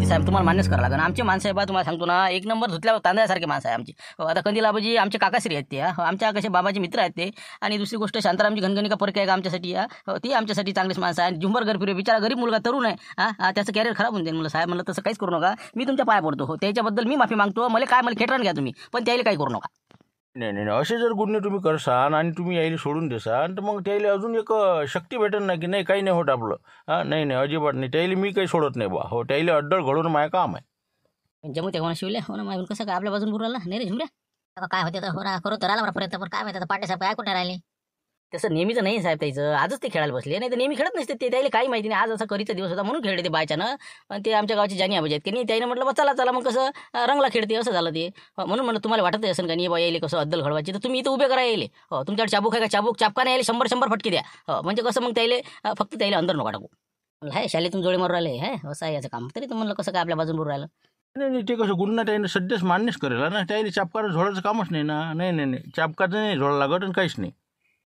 ते साहेब तुम्हाला मान्यच करावं लागेल. आमची माणसं आहे बा, तुम्हाला सांगतो ना, एक नंबर धुतल्या तांदळासारखे माणसं आहे आमची. आता कंदील आबाजी आमचे काकाश्री आहेत ते, आमच्या कसे बाबाचे मित्र आहेत ते. आणि दुसरी गोष्ट शांतारामची घनघणी का परके आहे का आमच्यासाठी, ती आमच्यासाठी चांगलीच माणसं आहे. आणि झुंबर घर फिरे बिचारा गरीब मुलगा तरुण आहे, त्याचं कॅरियर खराब होऊन जाईल. म्हणलं साहेब, म्हणलं तसं काहीच करू नका, मी तुमच्या पाया पडतो. हो, त्याच्याबद्दल मी माफी मागतो. मला खेटरान घ्या तुम्ही, पण त्याला काही करू नका. नाही नाही नाही, असे जर गुन्हे तुम्ही करसाल आणि तुम्ही यायला सोडून देसाल तर मग त्याला अजून एक शक्ती भेटेल ना, की नाही काही नाही होत आपलं. नाही नाही, अजिबात नाही, त्याला मी काही सोडत नाही बा. हो, त्याला अड्डळ घडवून माझं काम आहे. जमू ते कोणा शिवल्या हो ना, मागून कसं काय आपल्या बाजून बुराला नाही रे झुमल्या. काय होते तर हो ना, करू तर आला मला प्रयत्न, पण काय माहिती आता पाटे साहेब काय कुठे राहिले. तसं नेहमीच नाही साहेब त्याचं, आजच ते खेळायला बसले, नाही तर नेहमी खेळत नसते ते. त्याला काही माहिती नाही, आज असा करीचा दिवस होता म्हणून खेळले ते बायच्यानं. आणि ते आमच्या गावचे जाणी आबाजी आहेत की नाही, त्याने म्हटलं बा चला चला, मग कसं रंगला खेळते असं झालं ते. म्हणून म्हणलं तुम्हाला वाटत असेल का नाही बा यायले कसं अद्दल घडवायची, तर तुम्ही इथं उभे करा यायले. हो, तुमच्याकडे चाबूक आहे का, चाबूक चापकाने यायले 100 फटके द्या. हो, म्हणजे कसं मग त्याला फक्त त्याला अंदर नका टाकू. म्हणलं शाळेतून जोडे मारू राहिले है, असं आहे याचं काम. तरी तर म्हणलं कसं काय आपल्या बाजून बुरू राहिलं. नाही नाही, ते कसं गुन्हा त्याने सध्याच मान्यच करेल ना, त्याला चापकानं झोडायचं कामच नाही ना. नाही नाही नाही, चापकाचं नाही झोडा लागत आणि काहीच नाही.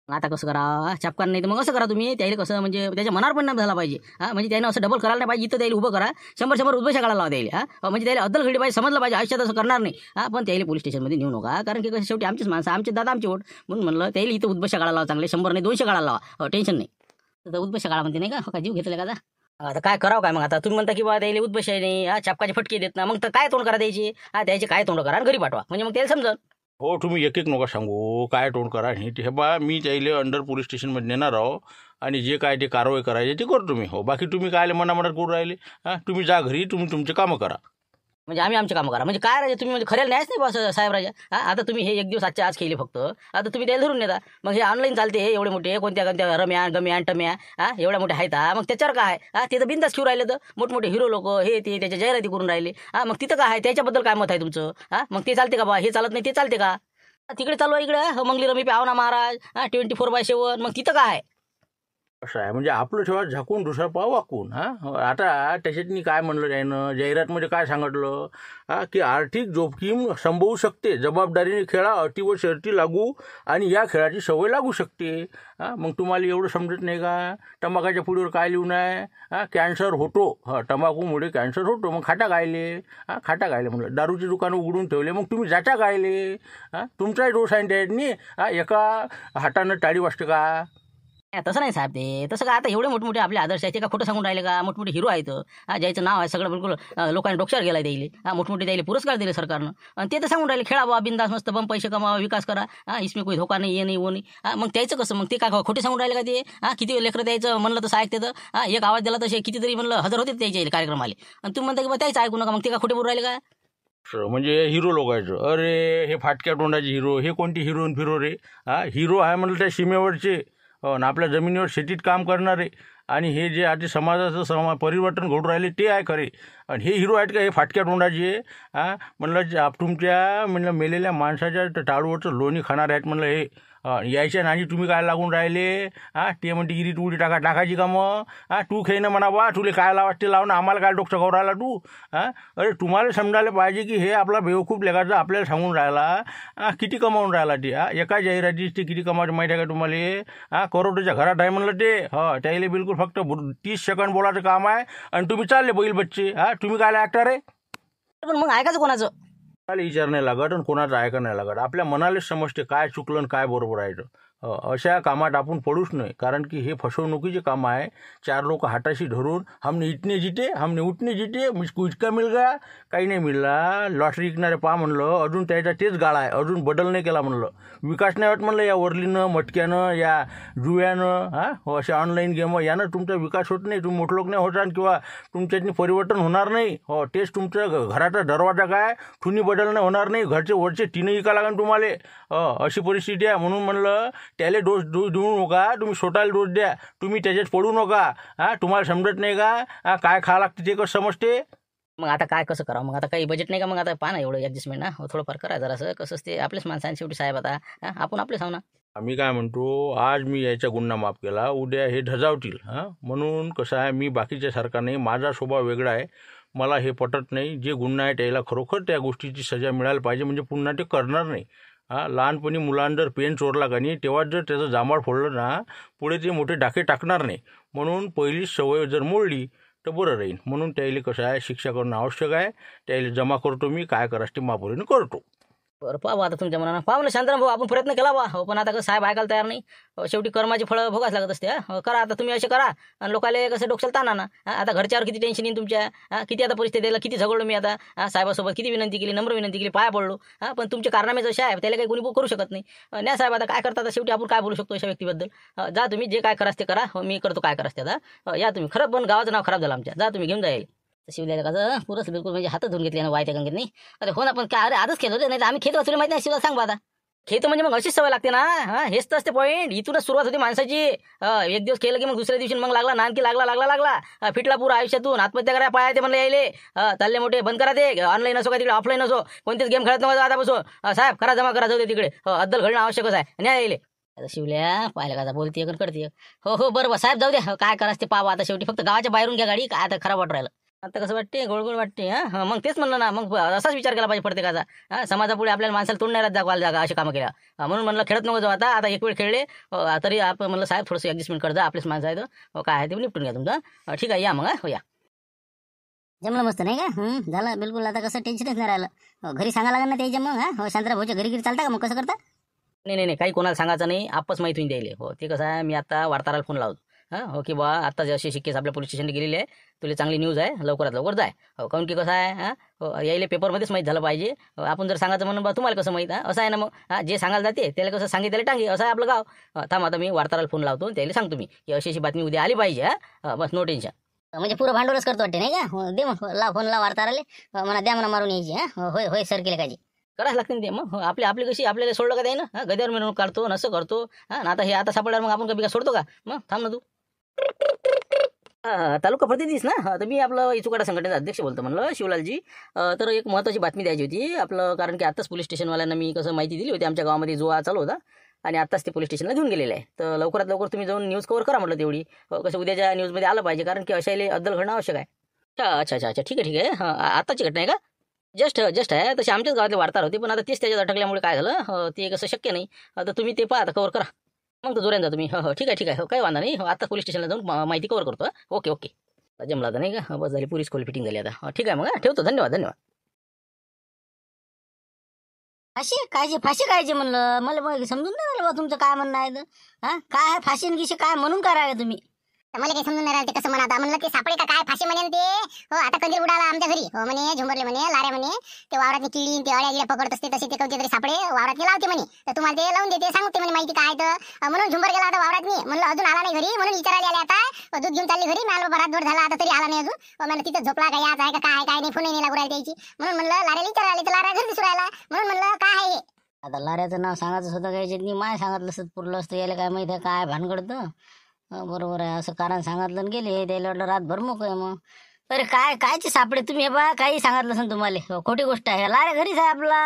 आता कसं करा चापकान, नाही तर मग असं करा तुम्ही त्याला कसं म्हणजे त्याच्या मनावर परिणाम झाला पाहिजे. म्हणजे त्यानं असं डबल करायला नाही पाहिजे. इथं त्याला उभं करा, 100 उद्देशा काढायला लावा द्यायला. म्हणजे त्याला अद्दल घडी पाहिजे, समजलं पाहिजे आयुष्यात असं करणार नाही. पण त्याला पोलीस स्टेशनमध्ये नेऊ नका, कारण की कसं शेवटी आमचीच माणसं, आमचे दादा आमचे वोट. म्हणून म्हणलं त्याला इथं उद्देशा काढायला लावा, चांगले 100 नाही 200 काढायला लावा. टेन्शन नाही, तर उद्देशा काढा म्हणते नाही का, जीव घेतले का. आता काय करावं काय मग, आता तुम्ही म्हणता की बा त्याला उद्देश नाही, चापकाचे फटके देत ना, मग तर काय तोंड करा द्यायची, द्यायचे काय तोंड करा आणि घरी पाठवा, म्हणजे मग त्याला समजा. हो, तुम्ही एक एक नका सांगू काय तोंड करा. हे बा मी त्याला अंडर पोलीस स्टेशनमध्ये नेणार आहो आणि जे काय ते कारवाई करायची ते करतो मी. हो, बाकी तुम्ही काय मनामनात करू राहिले. तुम्ही जा घरी, तुम्ही तुमचे कामं करा. म्हणजे आम्ही आमचे कामं करा म्हणजे काय राजा तुम्ही, म्हणजे खऱ्याला न्यायच नाही बस साहेब राजा. आता तुम्ही हे एक दिवस आजच्या आज खेळले फक्त, आता तुम्ही त्याला धरून नेता. मग हे ऑनलाईन चालते हे एवढे मोठे कोणत्या कोणत्या रम्या गम्या टम्या, एवढ्या मोठ्या आहेत. मग त्याच्यावर काय ते तर बिंदास खेळू राहिले, तर मोठमोठे हिरो लोक हे ते त्याच्या जाहिराती करून राहिले. मग तिथं काय आहे, त्याच्याबद्दल काय मत आहे तुमचं. मग ते चालते का बा, हे चालत नाही ते चालते का. तिकडे चालू आहे इकडे मंगली रमी पावना महाराज 24/7. मग तिथं काय आहे. असं आहे म्हणजे आपलं ठेवा झाकून दुसरा पाव वाकून. आता त्याच्यातनी काय म्हणलं त्यानं जाहिरातमध्ये काय सांगितलं, की आर्थिक जोखीम संभवू शकते, जबाबदारीने खेळा, अटी व शर्ती लागू आणि या खेळाची सवय लागू शकते. मग तुम्हाला एवढं समजत नाही का. तंबाखाच्या पुढीवर काय लिहून आहे, कॅन्सर होतो. तंबाखूमुळे कॅन्सर होतो. मग खाटा गायले, खाटा गायले म्हणलं, दारूची दुकानं उघडून ठेवले, मग तुम्ही जाटा गायले. तुमचाही दोष आहे त्याच्यानी. एका हातानं टाळी वाजते का. तसं नाही साहेब, ते तसं का. आता एवढे मोठमोठे आपले आदर्श आहेत ते का खोटं सांगून राहिले का. मोठमोठे हिरो आहेत, ज्याचं नाव आहे सगळं बिलकुल लोकांनी डोक्यावर गेला द्यायले. मोठमोठे द्यायले पुरस्कार दिले सरकारनं, आणि ते तर सांगून राहिले खेळा बा बिंदास मस्त बम पैसे कमावा विकास करा, इसमें कोई धोका नाही, ये नाही वो नाही. मग त्याचं कसं, मग ते काय खोटे सांगून राहिले का ते. किती लेकरं द्यायचं म्हणलं तसं ऐकते तर एक आवाज दिला तसे कितीतरी म्हणलं हजार होते त्याचे कार्यक्रम आले, आणि तुम्ही म्हणता की बा त्याचं ऐकू नका. मग ते का खोटे बोलून राहिले का. म्हणजे हिरो लोकांचं, अरे हे फाटक्या तोंडाचे हिरो, हे कोणते हिरोईन फिरो रे. हिरो आहे म्हणलं त्या सीमेवरचे, ना आपल्या जमिनीवर शेतीत काम करणारे. आणि हे जे आता समाजाचं परिवर्तन घडून राहिले ते आहे खरे. आणि हे हिरो आहेत का हे फाटक्या तोंडाचे. म्हणलं तुमच्या म्हणलं मेलेल्या माणसाच्या टाळूवरचं लोणी खाणार आहेत म्हणलं हे. यायच्या आणि तुम्ही काय लागून राहिले. ते म्हणते इरी तू उडी टाकायची का मग. तू खेळणं म्हणा बा, तुले काय लावायचे लावणं, आम्हाला काय डोकं राहिला तू. अरे तुम्हाला समजायला पाहिजे की हे आपला बेवकूफ लेखाचं आपल्याला सांगून राहिला किती कमावून राहिला ते. एका जाहिरातीच ते किती कमावते माहिती आहे का तुम्हाला. करोडच्या घरात आहे म्हणलं ते. त्याला बिलकुल फक्त 30 सेकंद बोलायचं काम आहे, आणि तुम्ही चालले बैल बच्चे. तुम्ही काय ॲक्टर आहे. पण मग ऐकायचं कोणाचं. कोणाला विचार नाही लागत आणि कोणाचं ऐका नाही लागत. आपल्या मनालाच समजते काय चुकलं आणि काय बरोबर आहे. अशा कामात आपण पडूच नाही, कारण की हे फसवणुकीचे काम आहे. 4 लोक हाताशी धरून हमने इतने जिते, हमने उतने जिते, मुझको इतका मिल गया, काही नाही मिळला. लॉटरी विकणारे पहा म्हणलं, अजून त्याचा तेच गाळा आहे, अजून बदल नाही केला म्हणलं. विकास नाही होत म्हणलं या वरलीनं मटक्यानं या जुव्यानं. अशा ऑनलाईन गेम यानं तुमचा विकास होत नाही. तुम्ही मोठं लोक नाही होणार किंवा तुमच्यातनी परिवर्तन होणार नाही. तेच तुमचं घराचा दरवाजा काय ठुनी बदलणं होणार नाही. घरचे वरचे टीनं विका लागेल तुम्हाला. अशी परिस्थिती आहे. म्हणून म्हणलं त्याला डोस देऊ नका, तुम्ही स्वतःला डोस द्या. तुम्ही त्याच्यात पडू नका. तुम्हाला समजत नाही का काय खावं लागते ते कसं समजते. मग आता काय कसं करावं. मग आता काही बजेट नाही का. मग आता पहा ना एवढं ॲडजस्टमेंट ना थोडंफार करा जरासं. कसंच ते आपलेच माणसांनी शेवटी साहेब. आता आपण आपलेच आहो ना. आम्ही काय म्हणतो, आज मी याचा गुन्हा माफ केला, उद्या हे धजावतील. म्हणून कसं आहे, मी बाकीच्यासारखा नाही, माझा स्वभाव वेगळा आहे. मला हे पटत नाही. जे गुन्हा आहे त्याला खरोखर त्या गोष्टीची सजा मिळायला पाहिजे, म्हणजे पुन्हा ते करणार नाही. लहानपणी मुलांना जर पेन चोरला का नाही, तेव्हा जर त्याचं जांभळ फोडलं ना, पुढे ते मोठे डाके टाकणार नाही. म्हणून पहिलीच सवय जर मोडली तर बरं राहील. म्हणून त्याला कसं आहे, शिक्षा करणं आवश्यक आहे. त्याला जमा करतो मी, काय करायचं ते मापुरीनं करतो. बरं पाहू आता तुमच्या मनानं. पाहू ना शांताराम भाऊ, आपण प्रयत्न केला बा. हो पण आता कसं साहेब ऐकायला तयार नाही. शेवटी कर्माची फळं भोगाच लागत असते. करा आता तुम्ही असे करा आणि लोकाले कसं डोक्याला ताणा ना. आता घरच्यावर किती टेन्शन येईल तुमच्या. किती आता परिस्थितीला किती झगडलो मी आता. साहेबासोबत किती विनंती केली, नम्र विनंती केली, पाया पडलो. पण तुमचे कारनामे जसे आहे त्याला काही कोणी करू शकत नाही. नाही साहेब आता काय करता. आता शेवटी आपण काय बोलू शकतो अशा व्यक्तीबद्दल. जा तुम्ही जे काय करास ते करा. मी करतो काय करास ते आता. या तुम्ही. खरं पण गावाचं नाव खराब झालं आमच्या. जा तुम्ही घेऊन जाईल. शिवल्याला कसं पुरंच बिलकुल म्हणजे हात धुवून घेतले ना वायत्या गंगेत नाही. अरे हो ना, पण काय अरे आजच खेळ होते, नाही तर आम्ही खेळ वाचले माहिती नाही. शिवला सांग बा आता. खेळ म्हणजे मग अशीच सवय लागते ना. हेच तर असते पॉईंट. इथूनच सुरुवात होती माणसाची. एक दिवस खेळलं की मग दुसऱ्या दिवशी मग लागला नानकी लागला फिटला पुरा आयुष्यातून. आत्महत्या करायला पाया म्हणले यायले. चालले मोठे बंद करा ते. ऑनलाईन असो का तिकडे ऑफलाईन असो कोणतेच गेम खेळत नव्हतं आतापासून. साहेब करा जमा करा, जाऊ दे तिकडे. अद्दल घडणं आवश्यकच आहे. न्याय यायले. आता शिवल्या पाहिलं का बोलते कळते. हो बरोबर साहेब, जाऊ द्या. काय करायचं ते पावा आता. शेवटी फक्त गावाच्या बाहेरून घ्या गाडी. काय आता खराब वाटू राहिलं. आता कसं वाटते, गोळगोळ वाटते. मग तेच म्हणलं ना, मग असाच विचार केला पाहिजे प्रत्येकाचा. समाजापुढे आपल्याला माणसाला तोंड नाही दाखवायला जागा अशी कामं केल्या. म्हणून म्हणलं खेळत नको जाऊ आता एक वेळ खेळले. तरी आपण म्हणलं साहेब थोडंसं ॲडजस्टमेंट करजा. आपलेच माणसं आहेत. काय आहे ते निपटून घ्या तुमचं. ठीक आहे या मग. हो या. जमलं मस्त नाही का. झालं बिलकुल. आता कसं टेन्शनच नाही राहिलं. घरी सांगा लागेल ना त्याच्या मग. हो शांतराव भाऊच्या घरी चालता का मग, कसं करता. नाही काही कोणाला सांगायचं नाही. आपच माहिती द्यायले. हो ते कसं आहे, मी आता वार्ताहराला फोन लावतो. हो की बा आता जसे शिक्केस आपल्या पोलीस स्टेशनला गेलेले आहे. तुला चांगली न्यूज आहे, लवकरात लवकर जाय. हो काऊन की कसं आहे, यायले पेपरमध्येच माहीत झालं पाहिजे. आपण जर सांगायचं म्हणून बा तुम्हाला कसं माहीत आहे असं आहे ना. मग जे सांगायला जाते त्याला कसं सांगितलं टांगे, असं आहे आपलं गाव. थांब आता मी वार्ताहराला फोन लावतो. त्याला सांगतो मी की अशी बातमी उद्या आली पाहिजे. बस नो टेन्शन. म्हणजे पुरं भांडवलच करतो वाटते नाही का. दे मग ला फोन ला वार्ताहराले. म्हणा द्या म्हणा मारून यायची. होय सर केले काळजी करायला लागते ना ते. मग आपली कशी आपल्याला सोडलं का ते ना. गद्यावर मिळून काढतो नसं करतो. आता हे आता सापडल्यावर मग आपण कधी का सोडतो का. मग थांब ना तू. तालुका प्रतिनिधीस ना. तर मी आपलं इचुकाटा संघटनेचा अध्यक्ष बोलतो म्हणलं शिवलालजी. तर एक महत्त्वाची बातमी द्यायची होती आपलं. कारण की आत्ताच पोलीस स्टेशनवाल्यांना मी कसं माहिती दिली होती आमच्या गावामध्ये जो चालू होता. आणि आत्ताच ते पोलीस स्टेशनला घेऊन गेलेलं आहे. तर लवकरात लवकर तुम्ही जाऊन न्यूज कव्हर करा म्हटलं तेवढी. कसं उद्याच्या न्यूजमध्ये आलं पाहिजे. कारण की अशाले अद्दल घडणं आवश्यक आहे. अच्छा ठीक आहे. आत्ताची घटना आहे का. जस्ट आहे. तसे आमच्याच गावातले वार्ताहर होते, पण आता तेच त्याच्यात अटकल्यामुळे काय झालं ते कसं शक्य नाही. तर तुम्ही ते पहा आता कव्हर करा. मग तर जोऱ्यानं जा तुम्ही. हो ठीक आहे. हो काही वांधा नाही. आता पोलीस स्टेशनला जाऊन माहिती कव्हर करतो. ओके जमला तर नाही का. बस झाली पुरी स्कूल फिटिंग झाली आता. ठीक आहे मग ठेवतो. धन्यवाद. फाशी कायची म्हणलं. मला मग समजून नाही राहिलं बा तुमचं काय म्हणणं आहे तर. काय आहे फाशी गिशी काय म्हणून काय राहिले तुम्ही. मला काही समजून नाही राहिलं ते कसं म्हणा. म्हणलं ते सापडे का काय फाशी म्हणे ते. हो आता कंदील उडाला आमच्या घरी. हो म्हणे झुंबरले म्हणे लाऱ्या म्हणे ते वावरातली किडी ते अळ्या गिळ्या पकडत असते तसे ते कोणते तरी सापडे वावरातले लावते म्हणे. तर तुम्हाला ते लावून देते सांगते म्हणे माहिती काय तर. म्हणून झुंबर गेला आता वावरात. मी म्हणलं अजून आला नाही घरी म्हणून विचारायला आले आता. दूध घेऊन चालली घरी. मला बराच झाला आता तरी आला नाही अजून. मला तिथं झोपला का याच आहे का काय नाही फोन नाही लागू राहिला त्याची. म्हणून म्हणलं लाऱ्याला विचारायला आले तर लाऱ्या घरी दिसू राहिला. म्हणून म्हणलं काय आहे. आता लाऱ्याचं नाव सांगायचं होतं काय माय सांगितलं असत पुरलं असतं. यायला काय माहिती आहे काय भानगडतं. बरोबर आहे. असं कारण सांगितलं आणि गेले. त्याला वाटलं रातभर मोक आहे मग. अरे कायचे सापडे तुम्ही. हे बा काही सांगितलं असेल तुम्हाला. खोटी गोष्ट आहे. लाऱ्या घरीच आहे आपला.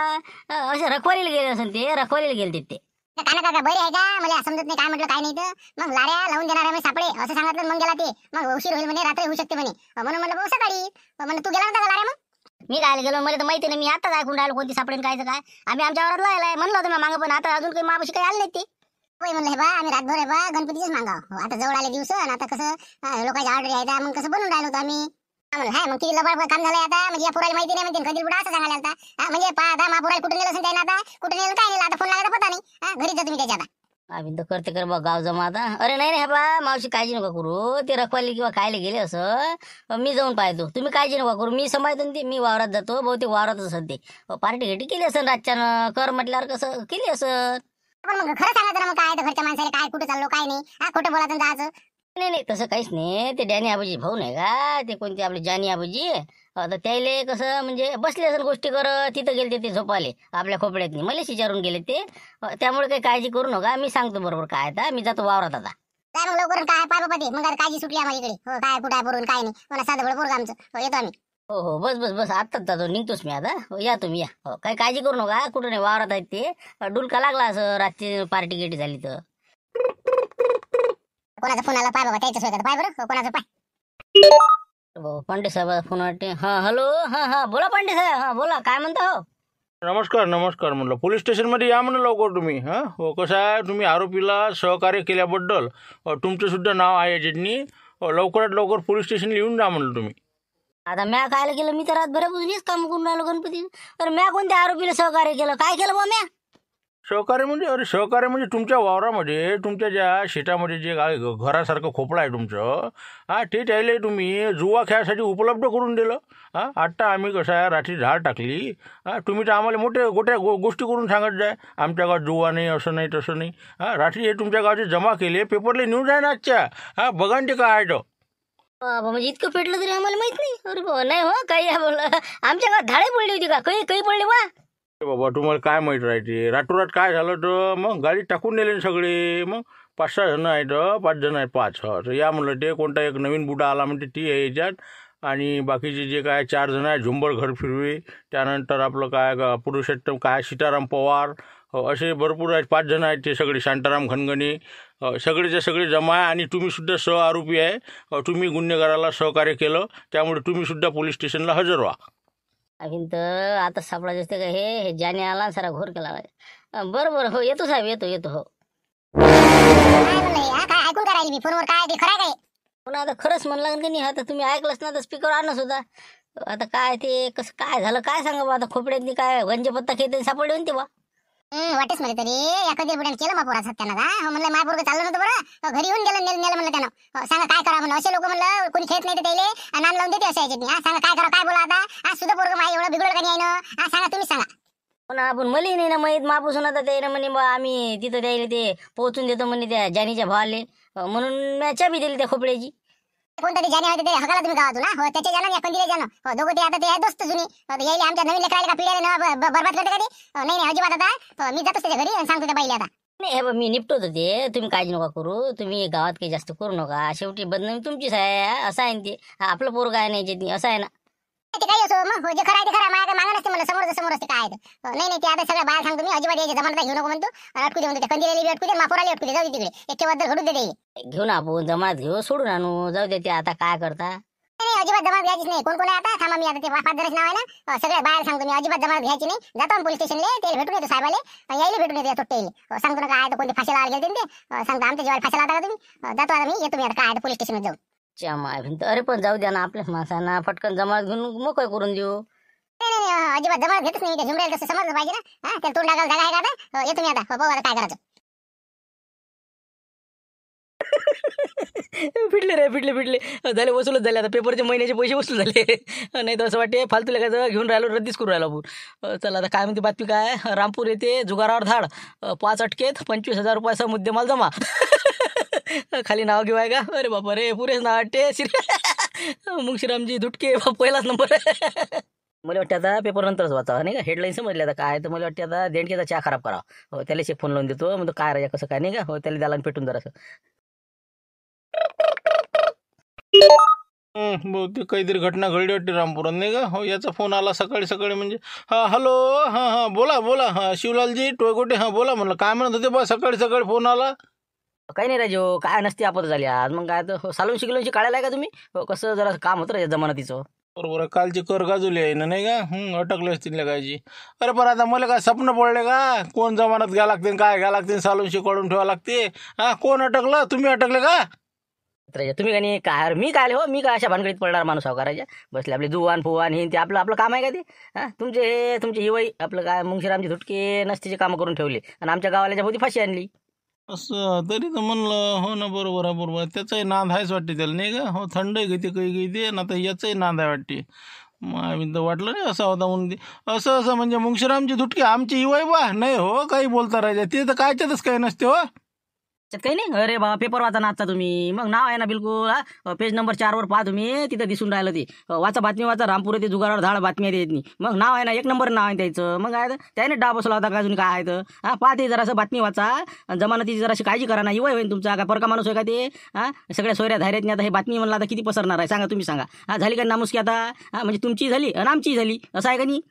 असे रखवालीला गेले असेल ते. रखवालीला गेले ते काका बरे आहे का. मला समजत नाही काय म्हटलं काय नाही तर. मग लाऱ्या लावून देणार आहे सापडे असं सांगितलं. मग गेला ते. मग उशीर होईल म्हणे रात्री होऊ शकते म्हणे. म्हणून म्हणलं भाऊ सकाळी. म्हणलं तू गेला होता का लाऱ्या. मग मी काय गेलो मला तर माहिती नाही. मी आताच ऐकून राहिलो कोणती सापडेन कायचं काय. आम्ही आमच्या वरात लायलाय म्हणलं होतं मागं, पण आता अजून काही मापाशी काही आलं नाही ते. म्हणलं हे बा आम्ही रातभर आहे बा गणपतीच मागा. आता जवळ आले दिवस आणि आता कसं लोकांच्या ऑर्डर यायचा मग कसं बनवून राहिलो होतो आम्ही. म्हणलं मग किती लबाड काम झालं आता. म्हणजे या पुराला माहिती नाही म्हणते कधी पुढे असं सांगायला आता. म्हणजे आता महापुराला कुठे नेलं असेल त्यानं आता. कुठे नेलं काय नेलं आता फोन लागायला पता नाही. घरी जा तुम्ही त्याच्या आता. आम्ही तर करते कर बा गाव जमा आता. अरे नाही बा मावशी काळजी नका करू. ते रखवाली किंवा खायला गेले असं मी जाऊन पाहतो. तुम्ही काळजी नका करू. मी सांभाळतो ते. मी वावरात जातो. बहुतेक वावरातच असत ते. पार्टी घेटी केली असेल रातच्यानं. कर म्हटल्यावर कसं केली असं. पण मग खरं सांगायचं ना मग काय तर घरच्या माणसाला काय कुठं चाललो काय नाही. खोटं बोलायचं जायचं नाही तसं काहीच नाही. ते डॅनी आबाजी भाऊ नाही का ते कोणते आपले जानी आबाजी. तर त्याले कसं म्हणजे बसले असेल गोष्टी करत. तिथं गेले ते झोपाले आपल्या खोपड्यात नाही. मलाच विचारून गेले ते. त्यामुळे काही काळजी करू नका. मी सांगतो बरोबर काय आता. मी जातो वावरात आता. काय मग लवकर काय पाय बाबा ते मग काळजी सुटली आम्हाला इकडे. हो काय कुठं आहे बरोबर काय नाही. मला साधं बळ पोरगा आमचं. येतो आम्ही. हो बस आत्ताच जातो. निघतोच मी आता. या तुम्ही या. हो काही काळजी करू नका. कुठं नाही वावरात आहेत ते. डुलका लागला असं रातची पार्टी गेटी झाली तर. कोणाचा फोन आला पाय बाबा त्याच्या सोबत पाय बरं. कोणाचा पाय. पांडे साहेब फोन वाटते. हॅलो. बोला पांडे साहेब. बोला काय म्हणता. हो नमस्कार म्हणलं. पोलीस स्टेशनमध्ये या म्हणलं लवकर तुम्ही. हो कसं आहे तुम्ही आरोपीला सहकार्य केल्याबद्दल तुमचं सुद्धा नाव आहे याच्यातनी. लवकरात लवकर पोलीस स्टेशनला येऊन जा म्हणलं तुम्ही. आता म्या कायला केलं? मी तर रातभरापासून हेच काम करून राहिलो गणपती. तर म्या कोणत्या आरोपीला सहकार्य केलं? काय केलं बा म्या? सहकार्य म्हणजे अरे सहकार्य म्हणजे तुमच्या वावरामध्ये तुमच्या ज्या शेतामध्ये जे घरासारखं खोपडं आहे तुमचं, ते त्याला तुम्ही जुवा खेळासाठी उपलब्ध करून दिलं. आत्ता आम्ही कसं आहे रात्री झाड टाकली, तुम्ही तर आम्हाला मोठ्या गोष्टी करून सांगत जाय आमच्या गावात जुवा नाही, असं नाही तसं नाही. रात्री हे तुमच्या गावचे जमा केले, पेपरला न्यूज आहे ना आजच्या. बघा ना ते काय आहे तो. बाबा म्हणजे इतकं पेटलं तरी आम्हाला माहित नाही. अरे बाबा नाही हो, काही आमच्या गावात झाडे पडली होती का? काही पडली वा? बाबा तुम्हाला काय माहीत राहते, रातोरात काय झालं तर मग गाडी टाकून नेले सगळे. मग 5-6 जण आहेत, 5 जण आहेत, 5 तर या म्हणलं ते कोणता एक नवीन बुडा आला म्हणते ती आहे याच्यात. आणि बाकीचे जे काय 4 जण आहेत झुंबर घर फिरवे, त्यानंतर आपलं काय पुरुषोत्तम काय सीताराम पवार, असे भरपूर आहेत, 5 जण आहेत ते सगळे, शांताराम खणगणे, सगळेचे सगळे जमा आहे. आणि तुम्हीसुद्धा सहआरोपी आहे. तुम्ही गुन्हेगाराला सहकार्य केलं, त्यामुळे तुम्हीसुद्धा पोलीस स्टेशनला हजर व्हा. अभिन तर आता सापडायचं असते का? हे ज्याने आला सारा घोर केला. बरं हो, येतो साहेब, येतो हो. काय ऐकून करायला मी फोनवर? काय ते खरं काय? पुन्हा आता खरंच म्हणलं लागेल की नाही? आता तुम्ही ऐकलंच ना, तर स्पीकर आणच होता. आता काय ते कसं काय झालं काय सांगा बा? आता खोपड्यातनी काय गंजे पत्ता खेळते सापडले होते बा. वाटेच मला तरी एखाद्या बुड्याने केलं मा पोराचं त्यानं का म्हणलं माय पोरगं चाललं नव्हतं बरं, घरी येऊन नेलं म्हणलं त्यानं. सांगा काय करा म्हणलं, असे लोक म्हणलं कोणी खेळत नाही तर त्याला नाम लावून देते असे याच्यात. सांगा काय करा, काय बोला आता? आज सुद्धा पोरगं माय एवढं बिघडलं का नाही आहे ना? सांगा, तुम्ही सांगा. पण आपण मलाही नाही ना माहीत मापूसून. आता ते म्हणे बा आम्ही तिथं द्यायला ते पोहोचून देतो म्हणे त्या जानीच्या भावाले, म्हणून मी चाबी दिली त्या खोपड्याची. कोणता ते जाने होते ते हकाला तुम्ही गावातून? हो त्याच्या जाणं या कंदीला जाणं, हो दोघं ते आता ते आहे दोस्त जुनी. यायला आमच्या नवीन लेकरायला का पिढ्याला बरबाद करते का ते? नाही अजिबात. आता मी जातोच त्याच्या घरी आणि सांगतो त्या बाईला आता. नाही हे मी निपटवतो ते, तुम्ही काळजी नका करू. तुम्ही गावात काही जास्त करू नका. शेवटी बदनामी तुमचीच आहे, असं आहे ते. आपलं पोरं काय नाही असं आहे ना. ते काही असो मग, जे खरं आहे ते खरं. माझ्या काय मागं नसते म्हणलं, समोर असते काय आहे. नाही ते आता सगळं बाहेर सांगतो मी. अजिबात यायच्या जमानता घेऊ नको म्हणतो. अटकू दे म्हणतो, त्या कंदीला अटकू दे, मापोराला अटकू दे, जाऊ दे तिकडे. एकेबद्दल घडू दे. घेऊन आपण जमात घेऊ, सोडून आणू, जाऊ दे. ते आता काय करता? नाही अजिबात जमात घ्यायचीच नाही. कोण आहे आता? थांबा, मी आता ते 5 जणांचं नाव आहे ना, सगळ्या बाहेर सांगतो मी. अजिबात जमात घ्यायची नाही. जातो पोलीस स्टेशनला, ते भेटून येतो साहेबाले, यायला भेटून येतो तोट्टेले. सांगतो ना काय तर कोणते फाशीला आले गेले ते सांगतो. आमच्या जेव्हा फाशीला आता का तुम्ही? जातो आता मी, येतो मी आता काय पोलीस स्टेशनला जाऊ. अरे पण जाऊ द्या ना, आपल्याच माणसांना पटकन जमात घेऊन मोकळ करून देऊ. नाही अजिबात जमात घेतच नाही. त्या झुमऱ्याला तसं समजलं पाहिजे ना. त्याला तोंड टाकायला जागा आहे का आता? येतो मी आता, बघू आता काय करायचं. फिटले झाले, वसूलच झाले. आता पेपरचे महिन्याचे पैसे वसूल झाले. नाही तर असं वाटते फालतू लेखाचं घेऊन राहिलो, रद्दीच करून राहिलो आपण. चला आता काय म्हणते बातमी काय? रामपूर येथे जुगारावर धाड, 5 अटकेत 25,000 रुपयाचा मुद्देमाल जमा. खाली नाव घेऊ आहे का? अरे बापा रे, पुरेच नाव वाटते. मुंशीरामजी धुटके पहिलाच नंबर. मला वाटतं आता पेपर नंतरच वाचावा नाही का? हेडलाईन समजली आता काय. तर मला वाटते आता देणकेचा चहा खराब करावा. हो त्याला फोन लावून देतो, म्हणतो काय राजा कसं काय नाही का? हो त्याला द्याला पेटून जरासं. बहुतेक काहीतरी घटना घडली वाटते रामपुरात नाही का? हो याचा फोन आला सकाळी म्हणजे. हॅलो, बोला शिवलालजी टोयगोटे. बोला म्हणलं, काय म्हणत होते बा? सकाळी फोन आला. काही नाही राजो, काय नसते आपत झाली आज. मग काय तर सालून शिकलोची काढायला आहे का तुम्ही? हो कसं जरा काम होतं रे जमानतीचं. बरोबर आहे, कालची कर गाजवली आहे ना नाही का? अटकले असतील लगायची. अरे पण आता मला काय स्वप्न पडले का? कोण जमानत घ्या लागते, काय घ्या लागते, सालून शिकवून ठेवा लागते. कोण अटकलं? तुम्ही अटकले का? तुम्ही का नाही काय? मी काय हो, मी काय अशा भानगडीत पडणार माणूस सावकाराच्या? बसले आपले जुवान फुवान हे ते आपलं काम आहे का ते? तुमचे हिवाई आपलं काय मुंशीरामची धुटके नसतीचे कामं करून ठेवले आणि आमच्या गावाला भोवती फाशी आणली. असं तरी तर म्हणलं. हो ना, बरोबर आहे. त्याचाही नाद आहेच वाटते त्याला नाही का? हो थंड घेते काही घेते ना, तर याचाही नाद आहे वाटते. मग वाटलं नाही असा होता म्हणून. असं म्हणजे मुंशीरामची धुटके आमची युवाई बा नाही हो, काही बोलता राहायच्या ते तर कायच्यातच काही नसते हो. काही नाही. अरे बाबा पेपर वाचा ना आजचा तुम्ही. मग नाव आहे ना बिलकुल, पेज नंबर 4 वर पहा तुम्ही, तिथं दिसून राहिलं ते. वाचा बातमी वाचा, रामपूर येथे जुगारावर धाड बातमी आहे नाही. मग नाव आहे ना, 1 नंबर नाव आहे त्याचं. मग काय त्याने डाव बसवला होता का अजून काय आहे तर? पाहते जरासं बातमी वाचा, जमानतीची जराशी काळजी करा ना. युवा होईल तुमचा काय परका माणूस आहे का ते? सगळ्या सोयऱ्या धैर्यात आता हे बातमी म्हणलं आता किती पसरणार आहे सांगा, तुम्ही सांगा. झाली का नामुसकी आता? म्हणजे तुमची झाली आणि आमची झाली, असं आहे का नाही?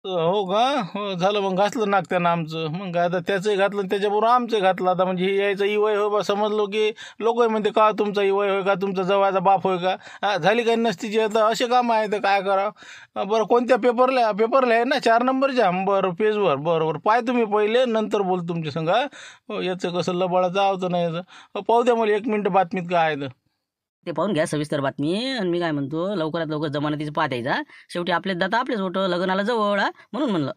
हो का? हो झालं. मग घातलं नाक त्यानं आमचं. मग काय आता त्याचंही घातलं त्याच्याबरोबर आमचं घातलं. आता म्हणजे हे यायचं इवय हो बा समजलो की लोक म्हणते का तुमचा इवय होय का, तुमचा जवळचा बाप होय का? झाली काही नसतीची आता असे काम आहे तर काय करावं? बरं कोणत्या पेपरला आहे ना? 4 नंबरच्या? बरं पेजवर. बरोबर पाय तुम्ही पहिले, नंतर बोल तुमच्या संग. हो याचं कसं लबाडाचं आवतं नाही याचं. पाहू द्या मला 1 मिनिट बातमीत काय आहे तर. ते पाहून घ्या सविस्तर बातमी. आणि मी काय म्हणतो, लवकरात लवकर जमानतीचं पाहत यायचा. शेवटी आपलेच दाता आपलेच होतं, लग्नाला जवळ म्हणून म्हणलं.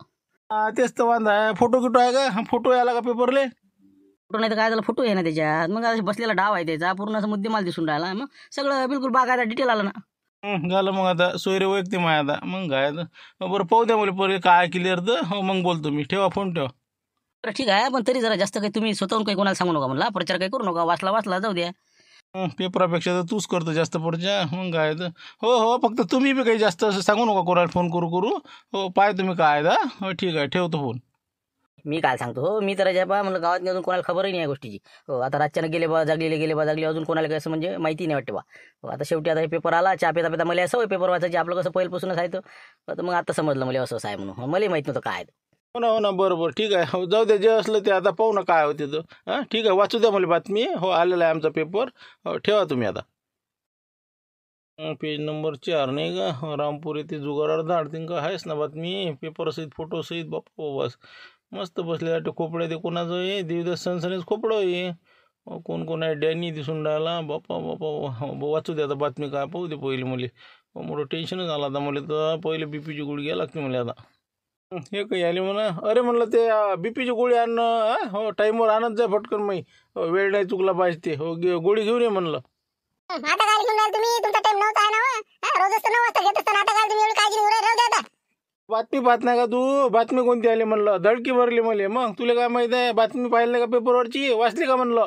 तेच तर वांधा आहे. फोटो किटो आहे का? फोटो यायला का पेपरले? फोटो नाही तर काय झालं, फोटो आहे ना त्याच्यात. मग आता बसलेला डाव आहे त्याचा, पूर्ण असं मुद्देमाल दिसून राहिला. मग सगळं बिलकुल बागायला डिटेल आलं ना. झालं मग आता सोयरे वैयक्तिक माय आता मग काय बरं पाहू द्या मला पहिले काय क्लिअर तर हो मग बोलतो मी. ठेवा फोन ठेवा. बरं ठीक आहे, पण तरी जरा जास्त काही तुम्ही स्वतःहून काही कोणाला सांगू नका म्हणला. प्रचार काही करू नका. वाचला जाऊ द्या. पेपरापेक्षा तर तूच करतो जास्त प्रचार. मग काय तर हो फक्त तुम्ही बी काही जास्त असं सांगू नका कोणाला फोन करू. हो पाय तुम्ही काय हो ठीक आहे ठेवतो फोन. मी काय सांगतो, हो मी तर ज्या म्हणलं गावात अजून कोणाला खबरही नाही या गोष्टीची. हो आता रातच्यानं गेले जागले अजून कोणाला काही असं म्हणजे माहिती नाही वाटते बा. हो आता शेवटी आता हे पेपर आला, चहा पेता मला असं पेपर वाचायची आपलं कसं पहिल्यापासूनच आहे. तर मग आता समजलं मला असं आहे म्हणून. मला माहित नव्हतं काय. हो ना बरोबर ठीक आहे. हो जाऊ द्या, जे असलं ते आता पाहू ना काय होते तर. ठीक आहे वाचू द्या मला बातमी. हो आलेला आहे आमचा पेपर. हो ठेवा तुम्ही आता. पेज नंबर 4 नाही का? रामपूर येथे जुगारावर धाडतीन का आहेस ना बातमी. पेपर सहित फोटो सहित बाप्पा बस मस्त बसले खोपडे. ते कोणाचं आहे? देवदास सनसनीच खोपडं आहे. कोण आहे? डॅनी दिसून राहिला. बाप्पा वाचू द्या आता बातमी. काय पाहू दे पहिले मला. मोठं टेन्शनच आलं आता मला तर. पहिले बीपीची गोळी घ्या लागते मला आता. हे काही आले म्हणा. अरे म्हणलं ते बीपीची गोळी आणणं. हो टाईमवर आणत जाय फटकन. मी वेळ नाही चुकला पाहिजे ते. हो गोळी घेऊन ये म्हणलं. आता काय घेऊन राहिले तुम्ही? तुमचा टाइम नव्हता ना. रोज असतं 9 वाजता घेत असताना आता काय तुम्ही एवढी काळजी घेऊन राहू द्या. बातमी पाहत नाही का तू? बातमी कोणती आली म्हणलं? धडकी भरली मला. मग तुला काय माहित आहे? बातमी पाहिली का पेपरवरची? वाचली का म्हणलं?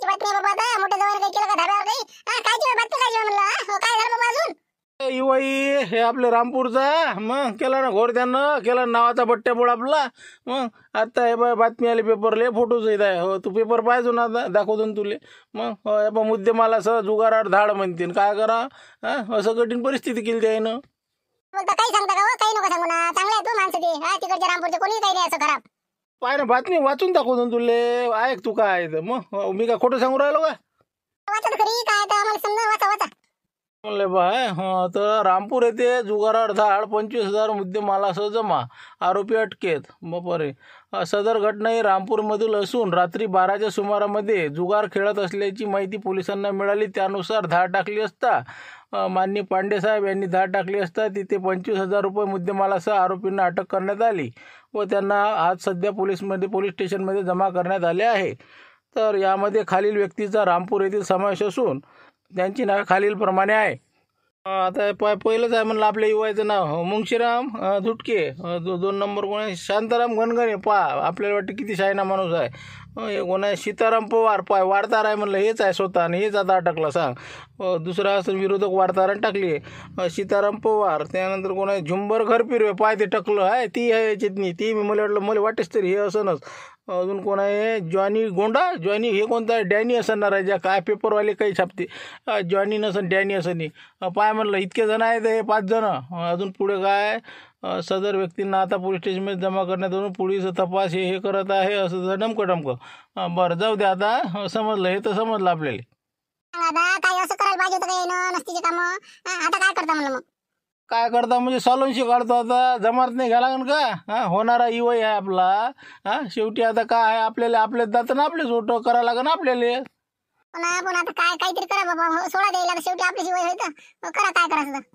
बातमी बाबा आता मोठ्या जवळ काही केलं का धाब्यावर काही? काय बातमी काय म्हणलं? काय झालं बाबा अजून? युवाई हे आपले रामपूरचा. मग केला ना घोर त्यानं. केला नावाचा बट्ट्यापोळ आपला. मग आता हे बातमी आली पेपरले. फोटोच येत आहे. हो तू पेपर पाहिजो ना आता दाखवतो ना तुले. मग हो मुद्दे मला सह जुगारावर धाड म्हणतील. काय करा असं कठीण परिस्थिती केली त्यानं. बोलता काही सांगता का? काही नको सांगू ना. चांगले आहे तू माणसं ते. तिकडच्या रामपूरचे कोणी काही नाही असं खराब. पाय ना बातमी वाचून दाखवतो ना तुले. ऐक तू काय तर. मग मी काय खोटं सांगू राहिलो का? वाचा खरी काय तर आम्हाला समजा. वाचा म्हणले बाय. तर रामपूर येथे जुगारावर धाड 25,000 मुद्देमालासह जमा. आरोपी अटकेत. बापरे. सदर घटना ही रामपूरमधील असून रात्री 12च्या सुमारामध्ये जुगार खेळत असल्याची माहिती पोलिसांना मिळाली. त्यानुसार धाड टाकली असता माननीय पांडेसाहेब यांनी धाड टाकली असता तिथे 25,000 रुपये मुद्देमालासह आरोपींना अटक करण्यात आली व त्यांना आज सध्या पोलीस स्टेशनमध्ये जमा करण्यात आले आहे. तर यामध्ये खालील व्यक्तीचा रामपूर येथील समावेश असून त्यांची नावे खालीलप्रमाणे आहे. आता पहिलंच आहे म्हणलं आपल्या युवाचं नाव मुंशीराम धुटके. 2 नंबर कोण आहे? शांताराम गणगणे. आपल्याला वाटतं किती शायना माणूस आहे. हे कोण आहे? सीताराम पवार. वार्ताहर आहे म्हणलं. हेच आहे स्वतः आणि हेच आता अटकला सांग. दुसरा असं विरोधक वार्ताहरांनी टाकली आहे सीताराम पवार. त्यानंतर कोण आहे? झुंबर घरपिरवे. ते टकलं आहे ती आहे याच्यातनी. ती मला वाटेच तरी हे असंच. अजून कोण आहे? जॉनी गोंडा. जॉनी हे कोणता आहे? डॅनी असणार आहे. ज्या काय पेपरवाले काही छापते. जॉनी नसन डॅनी असं नाही. म्हणलं इतके जण आहेत हे 5 जण. अजून पुढे काय? सदर व्यक्तींना आता पोलीस स्टेशनमध्ये जमा करण्यात येऊन पोलीस तपास हे करत आहे असं डमकं. बरं जाऊ द्या आता. समजलं हे तर समजलं आपल्याला. काय असं करायला पाहिजे होतं काही नसतीचे काम. आता काय करता म्हणलं मग? काय करता म्हणजे सॉल्व्हन्सी काढतो आता. जमात नाही घ्या लागेल का? होणारा युवाई आहे आपला. शेवटी आता काय आहे आपल्याला आपल्याच जातं आपलेच फोटो करावं लागेल आपल्याला. पण आता काहीतरी करा बाबा. सोडा द्यायला शेवटी आपली जीव आहे तर करा काय करायचं.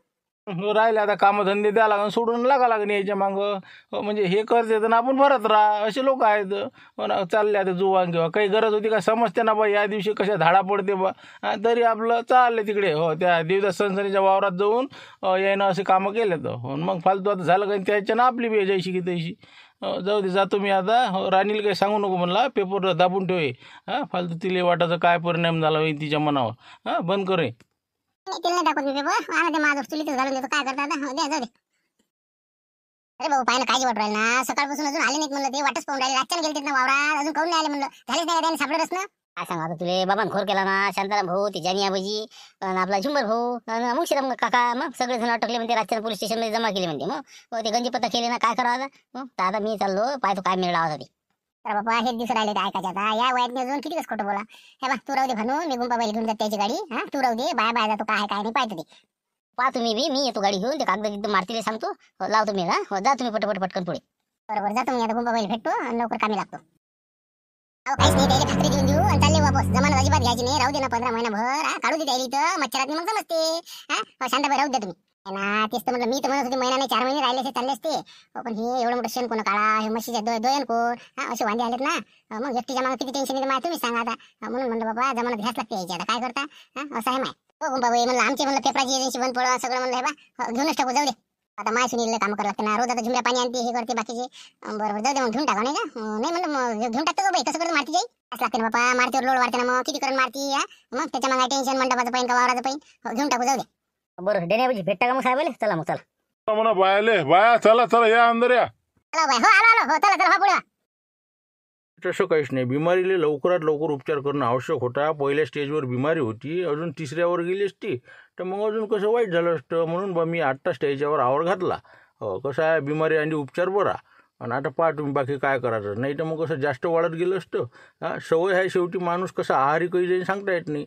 राहिले आता कामधंदे द्या लागेल सोडून लागेल याच्या मागं. म्हणजे हे करते तर आपण भरत राहा असे लोक आहेत. चालले आता जुवान किंवा काही गरज होती का समजते ना बा या दिवशी कशा धाडा पडते बा. तरी आपलं चाललं तिकडे. हो त्या देवदास सनसनीच्या वावरात जाऊन यानं असे कामं केले तर मग फालतू आता झालं काही त्याच्यानं आपली बी जैशी की तैशी. जाऊ दे जातो मी आता. राणीला काही सांगू नको म्हणला. पेपर दाबून ठेवे. फालतू तिले वाटायचं काय परिणाम झाला होईल तिच्या मनावर. बंद करे. तिला नाही टाकत मी पेपर. ते माझं चुलीतच घालून देतो. काय करता आता? द्या जाऊ दे. अरे भाऊ पाहिलं काळजी वाटू राहिली ना. सकाळपासून अजून आले नाहीत म्हणलं. ते वाटच पाहून राहिले. रातच्यानं गेले ना वावरात. अजून काऊन नाही आले म्हणलं. झालेच नाही त्यांनी सापडतच ना. काय सांगा आता तुले. बाबांनी खोर केला ना. शांताराम भाऊ ते जानी आबाजी आपला झुंबर भाऊ मुंशीराम काका. मग सगळेजण अटकले म्हणते. रातच्यानं पोलीस स्टेशनमध्ये जमा केले म्हणते. मग ते गंजीपत्ता केले ना. काय करावं आता. मग आता मी चाललो पाहतो काय मिळाला होता ते. अरे बाबा हेच दिवस राहिले ते ऐकायचे आता. या वयात अजून किती दिवस खोटं बोला. हे बा तू राहू दे भानू. मी गुंपा बैल घेऊन जात त्याची गाडी. तू राहू दे. बाय जातो काय काय नाही पाहतो ते. पाहतो मी येतो गाडी घेऊन. ते कागद मारतीला सांगतो. लावतो मी. जा तुम्ही पटकन पुढे. बरोबर जातो मी आता. गुंपा बैल भेटतो आणि लवकर कामी लागतो. काहीच नाही त्याला खात्री देऊन देऊ आणि चालले बाबूस जमानत अजिबात घ्यायची नाही, राहू दे ना 15 महिनाभर. काढू दे त्याला इथं मच्छरात मग समजते. शांताबाई राहू द्या तुम्ही ना. तेच तर म्हटलं, मी तर म्हणत होते महिना नाही 4 महिने राहिले चालले असते. पण हे एवढं मोठं शेण कोण काढा, हे म्हशीच्या दोन कोण असे वांदे आलेत ना. मग एकटीच्या मागे किती टेन्शन येते तुम्ही सांगा आता. म्हणून म्हणलं बाबा जमानत घ्यास लागते यायची, आता काय करता. असं आहे माय. हो बाबा म्हणलं आमचे म्हणलं पेपराची एजन्सी बंद पडवा सगळं म्हणलं. हे बा घेऊनच टाकू, जाऊ दे. आता माय सुनील काम करावं लागतं ना, रोज आता झुंब्या पाणी आणते हे करते बाकीचे. बरोबर जाऊ दे मग घेऊन टाका नाही का. नाही म्हणलं मग घेऊन टाकतो बाई, कसं करत मारती जाई असं लागते ना बाबा. मारतीवर लोड वाढते ना, मग किती करून मारती. मग त्याच्या मग टेन्शन मंडपाचं पाहिजे का वावराचं पाहिजे. घेऊन टाकू, जाऊ दे. बरं डेण्याबाजी भेटता का मग साहेब? चला मग चला म्हणा बायाले, बाया चला चला या अंदर या. चला बाई, हो आलो आलो, हो चला चला, हो पुढे वा. तसं काहीच नाही. बिमारीला लवकरात लवकर उपचार करणं आवश्यक होता. पहिल्या स्टेजवर बिमारी होती, अजून तिसऱ्यावर गेली असती तर मग अजून कसं वाईट झालं असतं. म्हणून बा मी 8 स्टेजवर आवर घातला. कसं आहे, बिमारी आणि उपचार बरा. आणि आता पहा तुम्ही बाकी काय करायचं. नाही तर मग कसं जास्त वाढत गेलं असतं. सवय आहे शेवटी. माणूस कसा आहारी काही जाईन सांगता येत नाही.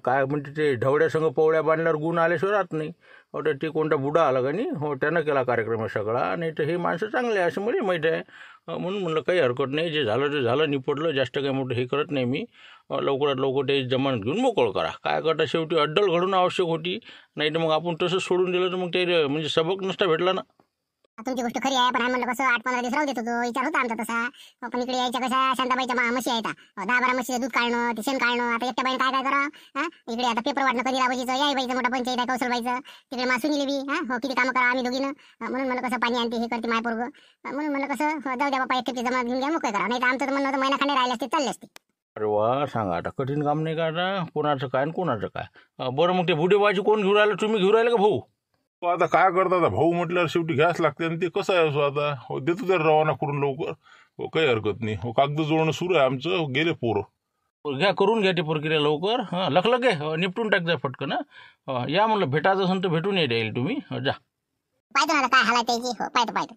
काय म्हणते ते ढवड्यासंग पवळ्या बांधल्यावर गुण आल्याशिवाय राहत नाही. तर ते कोणता बुडा आला का नाही, त्यानं केला कार्यक्रम सगळा. नाही तर हे माणसं चांगले आहे असं मला माहीत आहे. म्हणून म्हणलं काही हरकत नाही, जे झालं ते झालं, निपटलं. जास्त काही मोठं हे करत नाही मी. लवकरात लवकर ते जमानत घेऊन मोकळ करा. काय करता, शेवटी अड्डल घडून आवश्यक होती. नाही तर मग आपण तसंच सोडून दिलं तर मग ते म्हणजे सबक नसता भेटला ना. तुमची गोष्ट खरी आहे, पण आम्ही म्हणलं कसं 8-15 दिवस राहू देत होतो, विचार होता आमचा तसा. पण इकडे यायच्या कशा शांताबाईच्या म्हशी आहेत, 10-12 म्हशीचं दूध काढणं, ते शेण काढणं. आता एकट्या बाईने काय काय करा. इकडे आता पेपर वाटणं कधी राबाजीचं, याही बाईचं मोठा पंचायत आहे कौशलबाईचं. तिकडे मासुनीले बी किती कामं करा आम्ही दोघीनं. म्हणून म्हणलं कसं पाणी आणते हे करते माय पोरगं. म्हणून म्हणलं कसं जाऊ द्या बापा, एक जमा घेऊन घ्या, मोकळे करा. नाही तर आमचं तर म्हणणं होतं महिना खाणे राहिले असते, चालले असते. अरे वा, सांगा आता कठीण काम नाही का आता. कोणाचं काय आणि कोणाचं काय. बरं मग ते बुडेबाजी कोण घेऊन राहिलं, तुम्ही घेऊन राहिले का भाऊ? आता काय करता, आता भाऊ म्हटल्यावर शेवटी घ्यास लागते. आणि ते कसं आहे आता, देतो तर रवाना करून लवकर. काही हरकत नाही. कागद जोडणं सुरू आहे आमचं, गेले पोरं. घ्या, करून घ्या ती प्रक्रिया लवकर. लखलगे निपटून टाक जा फटकन. या म्हणलं, भेटायचं असेल तर भेटून येईल तुम्ही. जा पाहतो ना काय हालाय त्याची. हो पाहतो.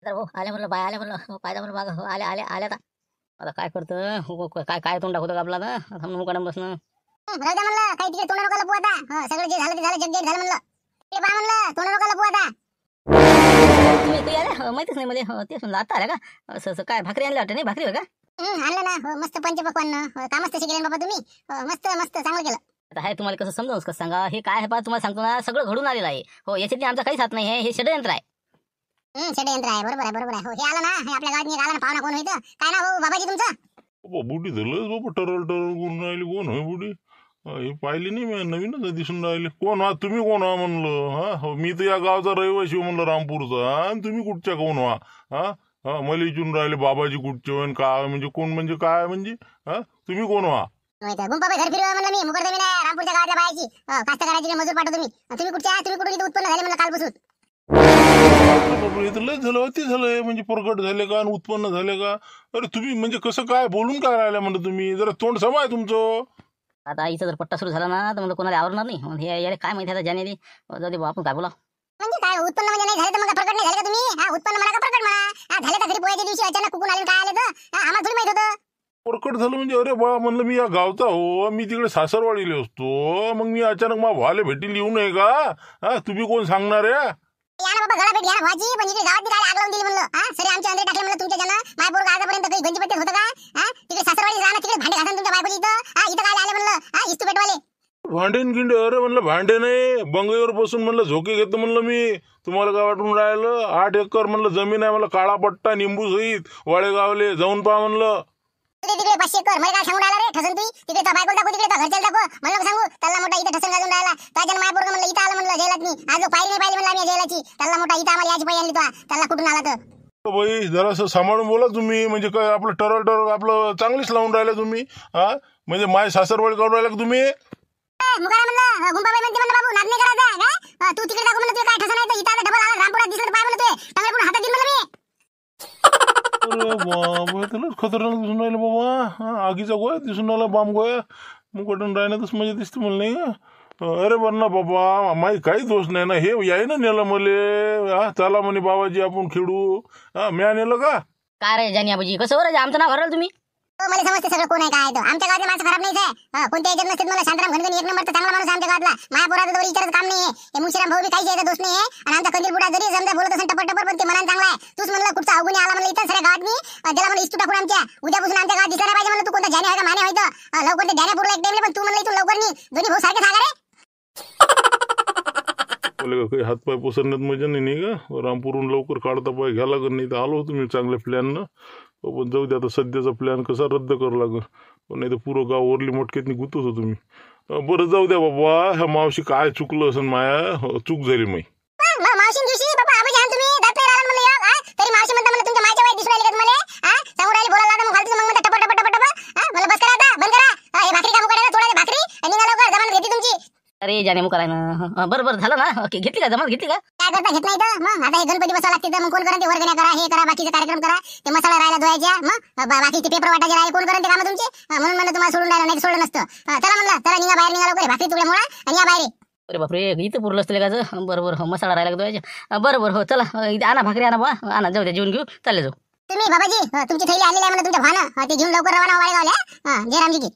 हो आले म्हणलं, बाय आले म्हणलं, पायदा म्हणलं बाग. हो आले आले आले. आता काय करतं, काय काय तोंड दाखवतं का आपला. आता मुकाडम बसणं. राहू द्या म्हणलं, काही तिकडे तोंड नका लपू आता. सगळं जे झालं ते झालं, जगजेट झालं म्हणलं. ते पहा म्हणलं, तोंड नका लपू आता. तुम्ही इथे आले, माहितीच नाही मध्ये. तेच म्हणलं आता आल्या का. असं काय भाकरी आणल्या वाटतं. नाही भाकरी होय का. आणलं ना. हो मस्त पंचपक्वान्न. कामच तसे केलं बाबा तुम्ही. मस्त मस्त चांगलं केलं. आता हे तुम्हाला कसं समजावून कसं सांगा. हे काय आहे पहा, तुम्हाला सांगतो ना, सगळं घडून आलेलं आहे. हो याच्यातली आमचा काहीच हात नाही आहे. हे षडयंत्र आहे. षडयंत्र आहे. बरोबर आहे. हो हे आलं ना, हे आपल्या गावात आला ना पाहुणा. कोण होतं काय ना भाऊ बाबाजी तुमचं. बुडी झालं बाबा, टरल करून राहिली. कोण होय बुडी? हे पाहिली नाही मी, नवीनच दिसून राहिले. कोण व्हा तुम्ही, कोण व्हा म्हणलं. मी तर या गावचा रहिवासी म्हणलं, रामपूरचा. आणि तुम्ही कुठच्या कोण व्हा. मला विचारून राहिले बाबाजी कुठचे, काय म्हणजे कोण, म्हणजे काय म्हणजे. तुम्ही कोण व्हा? गुंपाबाई घर फिरवा म्हणलं मी. मुकरदमी नाही रामपूरच्या गावातल्या बायाची. कास्तकाराची मजूर पाठवतो तुम्ही. तुम्ही कुठून इथे उत्पन्न झाले म्हणलं कालपासून. इथं लय झालं, अति झालंय. म्हणजे प्रकट झाले का आणि उत्पन्न झाले का. अरे तुम्ही म्हणजे कसं काय बोलून काय राहिल्या म्हणलं तुम्ही. जरा तोंड समाय तुमचं. आता इथं जर पट्टा सुरू झाला ना तर म्हणलं कोणाला आवडणार नाही. मग हे याला काय माहिती आता जानेरी. जाऊ दे आपण काय बोला. म्हणजे काय उत्पन्न म्हणजे नाही झालं तर मग प्रकट नाही झालं का तुम्ही. उत्पन्न म्हणा का प्रकट म्हणा. झालं तर घरी पोहायच्या दिवशी अचानक कुकून आले काय आले तर आम्हाला थोडी माहित होतं. प्रकट झालं म्हणजे अरे बा म्हणलं, मी या गावचा हो, मी तिकडे सासरवाडीले असतो. मग मी अचानक मा भाले भेटीला येऊ नये का. तुम्ही कोण सांगणार आहे. या ना बाबा, गळा भेट घ्या ना भाजी. पण इकडे गावात काय आग लावून दिली म्हणलं. सरे आमच्या अंदर टाकले म्हणलं तुमच्या जण. मायपूर आजपर्यंत काही गंजीपट्टीच होतं का. तिकडे सासरवाडी राहणार, तिकडे भांडे घासून तुमच्या बायकोची इथं. इथं काय आले म्हणलं इस्तू पेटवाले. भांडेन गिंडे. अरे म्हणलं भांडे नाही, बंगईवर बसून म्हणलं झोके घेतो म्हणलं मी. तुम्हाला काय वाटून राहिलं. 8 एकर म्हणलं जमीन आहे मला, काळा पट्टा निंबू सहित. वाळेगावले जाऊन पहा म्हणलं. तिकडे 500 एकर. मला काय सांगून राहिला रे ठसन तू. तिकडे बायको दाखव, तिकडे घरच्याला दाखव. म्हणलं सांगू त्याला मोठा इथं ठसन घालून राहिला. त्याच्या मायपूर म्हणलं इथं आलं म्हणलं जेलात. मी आज पाहिली नाही पाहिजे म्हणलं आम्ही जेलाची. त्याला मोठा इथं आम्हाला याची पाहिजे आणली तो. त्याला कुठून आला तर बाई जरासं सांभाळून बोला तुम्ही. म्हणजे काय आपलं टरल आपलं चांगलीच लावून राहिलं तुम्ही. म्हणजे माय सासरवाडी काढून राहिला का तुम्ही. मुकारा म्हणलं गुंपाबाई म्हणते म्हणलं बाबू नाद नाही करायचा काय. तू तिकडे दाखव म्हणलं तुला काय ठसन आहे तर इथं डबल आला रामपुरात दिसलं तर पाय म्हणलं ते टांगळे पुढे हातात दिलं म्हणलं मी. अरे बाबा, त्यालाच खतरनाक दिसून राहिलं बाबा. आगीचा गोया दिसून राहिला, बाम गोया. मग कुठून राहण्यातच म्हणजे दिसते म्हणलं नाही का. अरे बरं ना बाबा, माही काही दोष नाही ना. हे याय ना नेलं मले. चला म्हणे बाबाजी आपण खेळू. म्या नेलं का. काय रे जानी आबाजी, कसं बरं आमचं नाव हरवलं तुम्ही. मला समजते सगळं कोण आहे काय आहे तो. आमच्या गावातले माणसं खराब नाहीच आहे. कोणत्या याच्यात नसते. मला शांताराम घनघन एक नंबरचा चांगला माणूस आहे आमच्या गावातला. माझ्या पोराचं तर विचारायचं काम नाहीये. हे मुशिराम भाऊ बी काही याचा दोष नाहीये. आणि आमचा कंदील बुडा जरी समजा बोलत असेल टपर टपर पण ते मनान चांगला आहे. तूच म्हणलं कुठचा अवगुणी आला म्हणलं इथं सगळ्या गावात मी त्याला म्हणलं इस्तू टाकून आमच्या उद्यापासून आमच्या गावात दिसला नाही पाहिजे म्हणलं. तू कोणता जाणे आहे का माने आहे तर लवकर ते ध्यानापूरला एक टाइमले पण तू म्हणलं इथून लवकर नाही. दोन्ही भाऊ सारखे सांगा रे. मला का काही हातपाय पसरण्यात मजा नाही का. रामपूरहून लवकर काढता पाय घ्या लागत नाही तर आलो होतो मी चांगल्या प्लॅननं. पण जाऊ दे आता सध्याचा प्लॅन कसा रद्द करावं लागेल. पण नाही तर पुरं गाव ओरली मोटक्यातनी गुतत होतो मी. बरं जाऊ द्या बाबा. ह्या मावशी काय चुकलं असं माया चूक झाली माई. मावशी दिवशी बाबा आबाजी हान तुम्ही दात नाही राहिला म्हणलं तरी मावशी म्हणता मला तुमच्या मायच्या वयात दिसून राहिले का तुम्हाला सांगून राहिले बोलायला लागलं मग फालतू मग म्हणता टप टप टप टप मला बस करा आता बंद करा. हे भाकरी काम करायला थोडा भाकरी निघा लवकर जमानत घेते तुमची. अरे जाणे मुका ना. बरं झालं ना. ओके घेतली का जमात घेतली का. काय करता घेत नाही तर मग आता हे गणपती बसावं लागते तर मग कोण करा ते वर्गण्या करा हे करा बाकीचे कार्यक्रम करा ते मसाला राहायला धुवायच्या मग बाकीचे पेपर वाटायचे राहिले कोण करा ते कामं तुमचे. म्हणून म्हणलं तुम्हाला सोडून राहिलं नाही सोडलं नसतं. चला म्हणलं चला निघा बाहेर निघा लवकर भाकरी तुकडे मोळा आणि या बाहेर. अरे बापरे इथं पुरलं असतं लेकाचं. बरोबर मसाला राहिला का तो. बरोबर हो चला इथे आणा भाकरी आणा बा आणा जाऊ द्या जेवून घेऊ चालले जाऊ. तुम्ही बाबाजी तुमची थैली आणलेली आहे म्हणलं तुमच्या भानं ते घेऊन लवकर रवाना वाळेगावल्या जयरामजी की.